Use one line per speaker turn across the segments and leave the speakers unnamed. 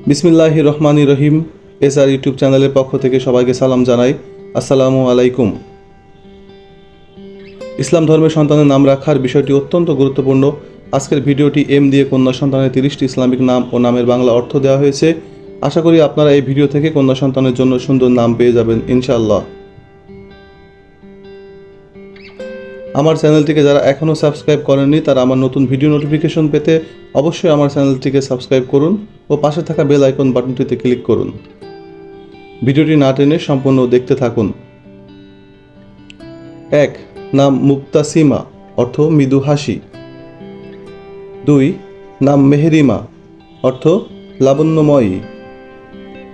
বিসমিল্লাহির রহমানির রহিম। SR YouTube চ্যানেলের পক্ষ থেকে সবাইকে সালাম জানাই। আসসালামু আলাইকুম। ইসলাম ধর্মের সন্তানের নাম রাখার বিষয়টি অত্যন্ত গুরুত্বপূর্ণ। আজকের ভিডিওটি এম দিয়ে কন্যা সন্তানের 30টি ইসলামিক নাম ও নামের বাংলা অর্থ দেওয়া হয়েছে। আশা করি আপনারা এই ভিডিও থেকে কন্যা সন্তানের জন্য সুন্দর নাম পেয়ে যাবেন ইনশাআল্লাহ। আমার চ্যানেলটিকে যারা এখনও সাবস্ক্রাইব করেননি তারা আমার নতুন ভিডিও নোটিফিকেশন পেতে অবশ্যই আমার চ্যানেলটিকে সাবস্ক্রাইব করুন ও পাশে থাকা বেল আইকন বাটনটিতে ক্লিক করুন। ভিডিওটি না টেনে সম্পূর্ণ দেখতে থাকুন। 1. নাম মুক্তাসিমা, অর্থ মৃদু হাসি। 2. নাম মেহেরিমা, অর্থ লাবণ্যময়ী।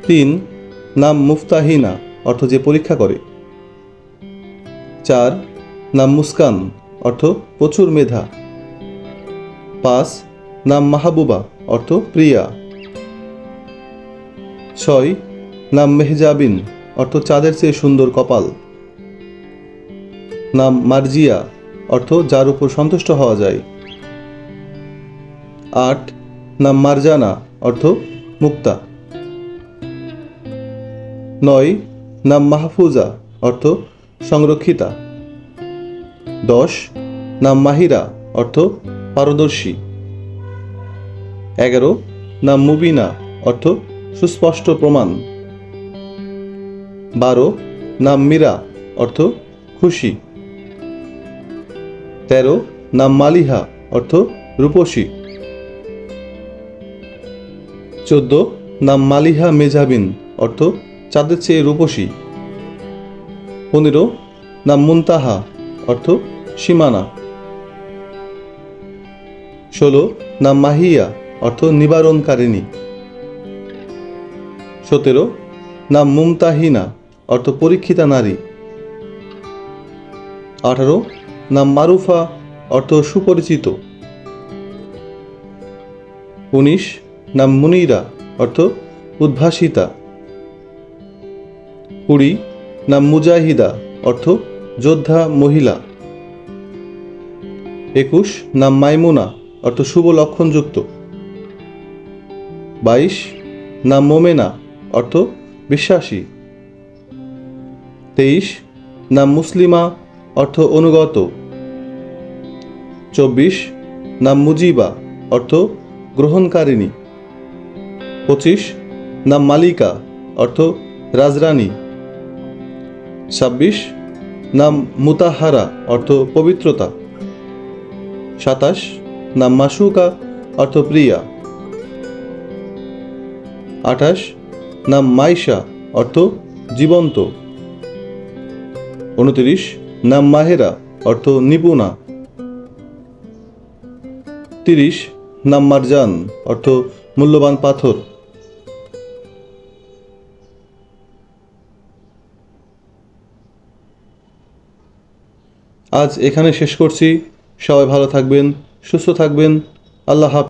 3. নাম মুফতাহিনা, অর্থ যে পরীক্ষা করে। 4. নাম মুস্কান, অর্থ প্রচুর মেধা। 5. নাম মাহবুবা, অর্থ প্রিয়া। 6. নাম মেহজাবিন, অর্থ চাঁদের চেয়ে সুন্দর কপাল। নাম মার্জিয়া, অর্থ যার উপর সন্তুষ্ট হওয়া যায়। 8. নাম মারজানা, অর্থ মুক্তা। 9. নাম মাহফুজা, অর্থ সংরক্ষিতা। 10. নাম মাহিরা, অর্থ পারদর্শী। 11. নাম মুবিনা, অর্থ সুস্পষ্ট প্রমাণ। 12. নাম মীরা, অর্থ খুশি। 13. নাম মালিহা, অর্থ রূপসী। 14. নাম মালিহা মেজাবিন, অর্থ চাঁদের চেয়ে রূপসী। 15. নাম মুনতাহা, অর্থ সীমানা। 16. নাম মাহিয়া, অর্থ নিবারণকারিণী। 17. নাম মুমতাহিনা, অর্থ পরীক্ষিতা নারী। 18. নাম মারুফা, অর্থ সুপরিচিত। 19. নাম মুনিরা, অর্থ উদ্ভাসিতা। 20. নাম মুজাহিদা, অর্থ যোদ্ধা মহিলা। 21. নাম মাইমুনা, অর্থ শুভ লক্ষণযুক্ত। 22. নাম মোমেনা, অর্থ বিশ্বাসী। 23. নাম মুসলিমা, অর্থ অনুগত। 24. নাম মুজিবা, অর্থ গ্রহণকারিণী। 25. নাম মালিকা, অর্থ রাজরানী। 26. নাম মুতাহারা, অর্থ পবিত্রতা। 27. নাম মাসুকা, অর্থ প্রিয়া। 28. নাম মাইশা, অর্থ জীবন্ত। 29. নাম মাহেরা, অর্থ নিপুণা। 30. নাম মারজান, অর্থ মূল্যবান পাথর। আজ এখানে শেষ করছি। সবাই ভালো থাকবেন, সুস্থ থাকবেন। আল্লাহ হাফেজ।